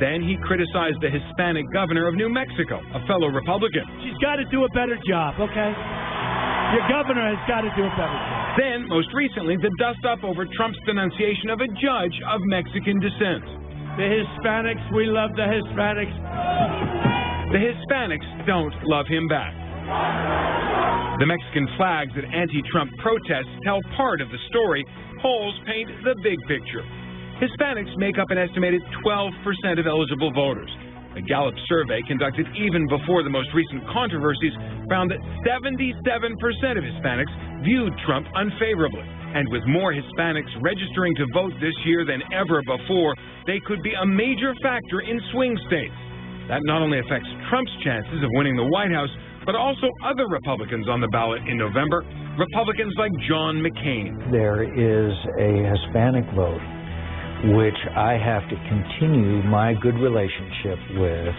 Then he criticized the Hispanic governor of New Mexico, a fellow Republican. She's got to do a better job, okay? Your governor has got to do a better job. Then, most recently, the dust-up over Trump's denunciation of a judge of Mexican descent. The Hispanics, we love the Hispanics. The Hispanics don't love him back. The Mexican flags at anti-Trump protests tell part of the story. Polls paint the big picture. Hispanics make up an estimated 12% of eligible voters. A Gallup survey conducted even before the most recent controversies found that 77% of Hispanics viewed Trump unfavorably. And with more Hispanics registering to vote this year than ever before, they could be a major factor in swing states. That not only affects Trump's chances of winning the White House, but also other Republicans on the ballot in November, Republicans like John McCain. There is a Hispanic vote which I have to continue my good relationship with.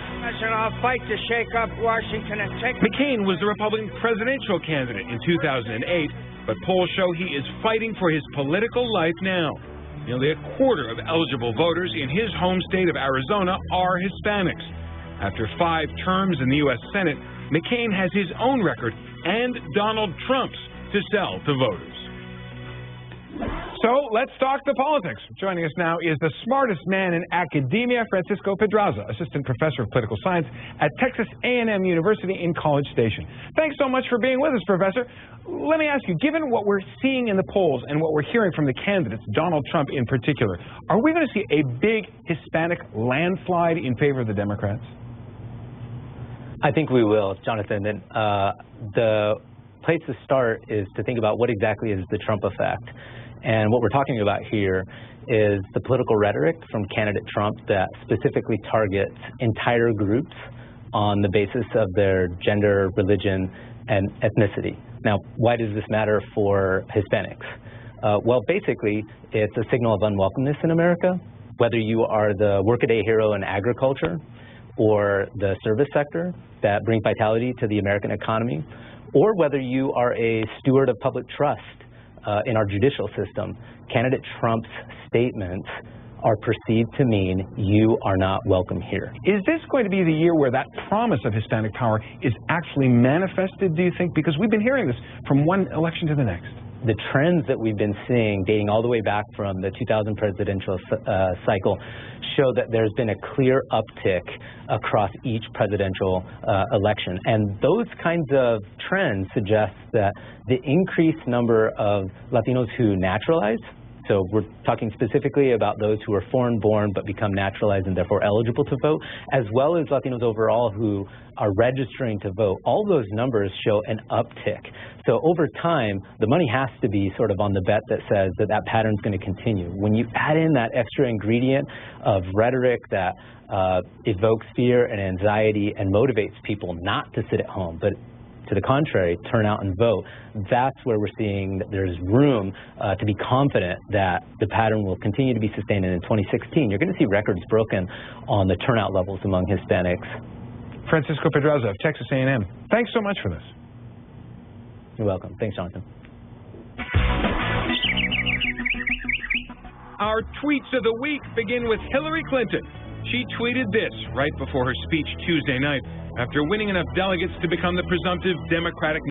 I'll fight to shake up Washington and take... McCain was the Republican presidential candidate in 2008, but polls show he is fighting for his political life now. Nearly a quarter of eligible voters in his home state of Arizona are Hispanics. After 5 terms in the U.S. Senate, McCain has his own record and Donald Trump's to sell to voters. So let's talk the politics. Joining us now is the smartest man in academia, Francisco Pedraza, assistant professor of political science at Texas A&M University in College Station. Thanks so much for being with us, Professor. Let me ask you, given what we're seeing in the polls and what we're hearing from the candidates, Donald Trump in particular, are we going to see a big Hispanic landslide in favor of the Democrats? I think we will, Jonathan. And the place to start is to think about what exactly is the Trump effect. And what we're talking about here is the political rhetoric from candidate Trump that specifically targets entire groups on the basis of their gender, religion, and ethnicity. Now, why does this matter for Hispanics? Well, basically, it's a signal of unwelcomeness in America, whether you are the workaday hero in agriculture or the service sector that bring vitality to the American economy, or whether you are a steward of public trust in our judicial system. Candidate Trump's statements are perceived to mean you are not welcome here. Is this going to be the year where that promise of Hispanic power is actually manifested, do you think? Because we've been hearing this from one election to the next. The trends that we've been seeing dating all the way back from the 2000 presidential cycle show that there's been a clear uptick across each presidential election. And those kinds of trends suggest that the increased number of Latinos who naturalize, so we're talking specifically about those who are foreign-born but become naturalized and therefore eligible to vote, as well as Latinos overall who are registering to vote, all those numbers show an uptick. So over time, the money has to be sort of on the bet that says that that pattern's going to continue. When you add in that extra ingredient of rhetoric that evokes fear and anxiety and motivates people not to sit at home, but to the contrary, turn out and vote, that's where we're seeing that there's room to be confident that the pattern will continue to be sustained. And in 2016, you're going to see records broken on the turnout levels among Hispanics. Francisco Pedraza of Texas A&M, thanks so much for this. You're welcome. Thanks, Jonathan. Our tweets of the week begin with Hillary Clinton. She tweeted this right before her speech Tuesday night after winning enough delegates to become the presumptive Democratic